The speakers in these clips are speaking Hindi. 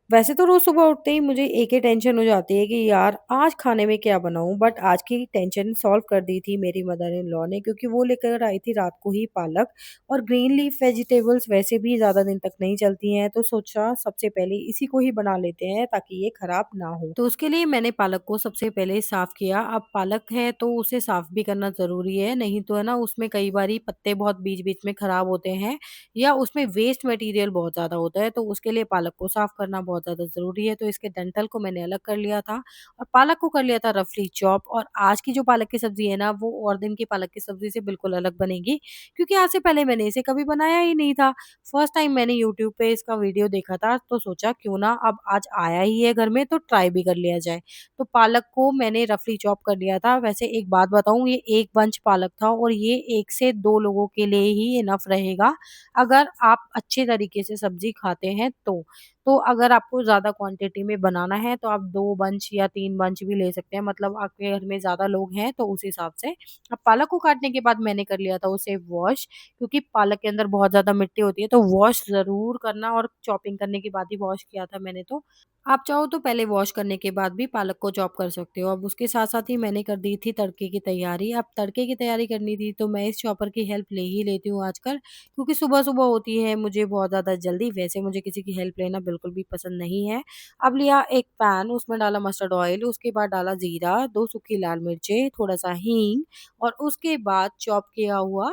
वैसे तो रोज़ सुबह उठते ही मुझे एक ही टेंशन हो जाती है कि यार आज खाने में क्या बनाऊँ? बट आज की टेंशन सॉल्व कर दी थी मेरी मदर इन लॉ ने, क्योंकि वो लेकर आई थी रात को ही पालक। और ग्रीन लीफ वेजिटेबल्स वैसे भी ज़्यादा दिन तक नहीं चलती हैं, तो सोचा सबसे पहले इसी को ही बना लेते हैं ताकि ये खराब ना हो। तो उसके लिए मैंने पालक को सबसे पहले साफ़ किया। अब पालक है तो उसे साफ़ भी करना ज़रूरी है, नहीं तो है ना उसमें कई बारी पत्ते बहुत बीच-बीच में खराब होते हैं या उसमें वेस्ट मटेरियल बहुत ज़्यादा होता है, तो उसके लिए पालक को साफ़ करना बहुत ज़्यादा ज़रूरी है। तो इसके डंठल को मैंने अलग कर लिया था और पालक को कर लिया था रफली चॉप। और आज की जो पालक की सब्ज़ी है ना, वो और दिन की पालक की सब्ज़ी से बिल्कुल अलग बनेगी, क्योंकि आज से पहले मैंने इसे कभी बनाया ही नहीं था। फर्स्ट टाइम मैंने यूट्यूब पे इसका वीडियो देखा था, तो सोचा क्यों ना अब आज आया ही है घर में तो ट्राई भी कर लिया जाए। तो पालक को मैंने रफली चॉप कर लिया था। वैसे एक बात बताऊँ, ये 1 बंच पालक था और ये 1 से 2 लोगों के लिए ही इनफ रहेगा, अगर आप अच्छे तरीके से सब्ज़ी खाते हैं तो। तो अगर आपको ज़्यादा क्वांटिटी में बनाना है तो आप 2 बंच या 3 बंच भी ले सकते हैं, मतलब आपके घर में ज़्यादा लोग हैं तो उस हिसाब से। अब पालक को काटने के बाद मैंने कर लिया था उसे वॉश, क्योंकि पालक के अंदर बहुत ज़्यादा मिट्टी होती है, तो वॉश ज़रूर करना। और चॉपिंग करने के बाद ही वॉश किया था मैंने तो। आप चाहो तो पहले वॉश करने के बाद भी पालक को चॉप कर सकते हो। अब उसके साथ-साथ ही मैंने कर दी थी तड़के की तैयारी। अब तड़के की तैयारी करनी थी तो मैं इस चॉपर की हेल्प ले ही लेती हूँ आजकल, क्योंकि सुबह-सुबह होती है मुझे बहुत ज़्यादा जल्दी। वैसे मुझे किसी की हेल्प लेना बिल्कुल भी पसंद नहीं है। अब लिया एक पैन, उसमें डाला मस्टर्ड ऑयल, उसके बाद डाला जीरा, 2 सूखी लाल मिर्चें, थोड़ा-सा हींग और उसके बाद चॉप किया हुआ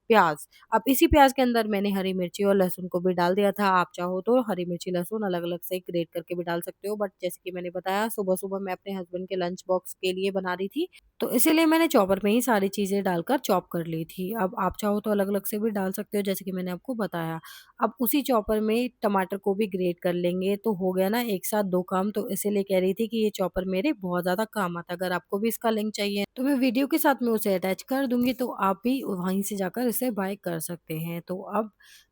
प्याज़। अब इसी प्याज़ के अंदर मैंने हरी मिर्ची और लहसुन को भी डाल दिया था। आप चाहो तो हरी मिर्ची, लहसुन अलग-अलग से ग्रेट करके भी डाल सकते हो, बट जैसे कि मैंने बताया सुबह-सुबह मैं अपने हस्बैंड के लंच बॉक्स के लिए बना रही थी, तो इसीलिए मैंने चॉपर में ही सारी चीज़ें डालकर चॉप कर ली थी। अब आप चाहो तो अलग-अलग से भी डाल सकते हो जैसे कि मैंने आपको बताया। अब उसी चॉपर में टमाटर को भी ग्रेट कर लेंगे, तो हो गया ना एक साथ 2 काम। तो इसीलिए कह रही थी कि ये चॉपर मेरे बहुत ज़्यादा काम आता है। अगर आपको भी इसका लिंक चाहिए तो मैं वीडियो के साथ में उसे अटैच कर दूँगी, तो आप भी वहीं से जाकर इसे बाय कर सकते हैं। तो अब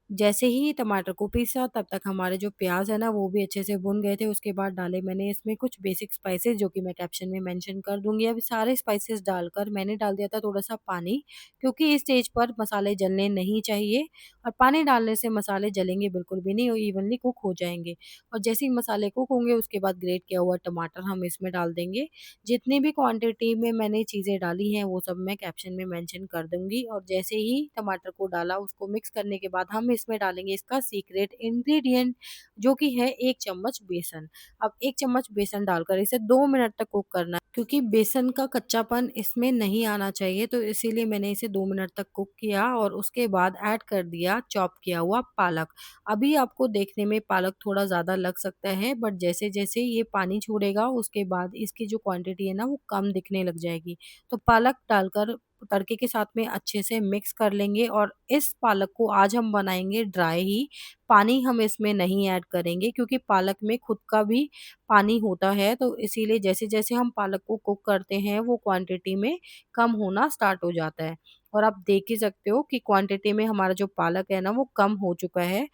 जैसे ही टमाटर को पीसा तब तक हमारे जो प्याज़ है ना वो भी अच्छे से भुन गए थे। उसके बाद डाले मैंने इसमें कुछ बेसिक स्पाइसेस, जो कि मैं कैप्शन में मेंशन कर दूँगी। अब सारे स्पाइसेस डालकर मैंने डाल दिया था थोड़ा-सा पानी, क्योंकि इस स्टेज पर मसाले जलने नहीं चाहिए और पानी डालने से मसाले जलेंगे बिल्कुल भी नहीं और इवनली कुक हो जाएँगे। और जैसे ही मसाले कुक होंगे उसके बाद ग्रेट किया हुआ टमाटर हम इसमें डाल देंगे। जितनी भी क्वांटिटी में मैंने चीज़ें डाली हैं वो सब मैं कैप्शन में मेंशन कर दूँगी। और जैसे ही टमाटर को डाला उसको मिक्स करने के बाद हम इसमें डालेंगे इसका सीक्रेट इंग्रीडिएंट, जो कि है 1 चम्मच बेसन। अब 1 चम्मच बेसन डालकर इसे 2 मिनट तक कुक करना है, क्योंकि बेसन का कच्चापन इसमें नहीं आना चाहिए, तो इसीलिए मैंने इसे 2 मिनट तक कुक किया और उसके बाद ऐड कर दिया चॉप किया हुआ पालक। अभी आपको देखने में पालक थोड़ा ज़्यादा लग सकता है, बट जैसे-जैसे ये पानी छोड़ेगा उसके बाद इसकी जो क्वांटिटी है ना वो कम दिखने लग जाएगी। तो पालक डालकर तड़के के साथ में अच्छे से मिक्स कर लेंगे और इस पालक को आज हम बनाएँगे ड्राई ही। पानी हम इसमें नहीं ऐड करेंगे, क्योंकि पालक में खुद का भी पानी होता है, तो इसीलिए जैसे-जैसे हम पालक को कुक करते हैं वो क्वांटिटी में कम होना स्टार्ट हो जाता है। और आप देख ही सकते हो कि क्वांटिटी में हमारा जो पालक है ना वो कम हो चुका है।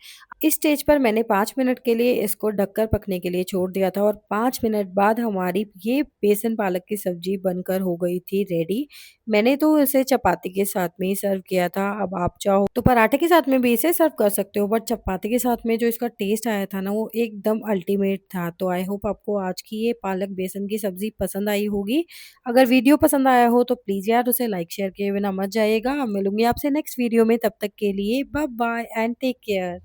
इस स्टेज पर मैंने 5 मिनट के लिए इसको ढककर पकने के लिए छोड़ दिया था और 5 मिनट बाद हमारी ये बेसन पालक की सब्ज़ी बनकर हो गई थी रेडी। मैंने तो इसे चपाती के साथ में ही सर्व किया था। अब आप चाहो तो पराठे के साथ में भी इसे सर्व कर सकते हो, बट चपाती के साथ में जो इसका टेस्ट आया था ना वो एकदम अल्टीमेट था। तो आई होप आपको आज की ये पालक बेसन की सब्ज़ी पसंद आई होगी। अगर वीडियो पसंद आया हो तो प्लीज़ यार उसे लाइक शेयर किए बिना मत जाइएगा। मिलूँगी आपसे नेक्स्ट वीडियो में, तब तक के लिए bye bye and take care.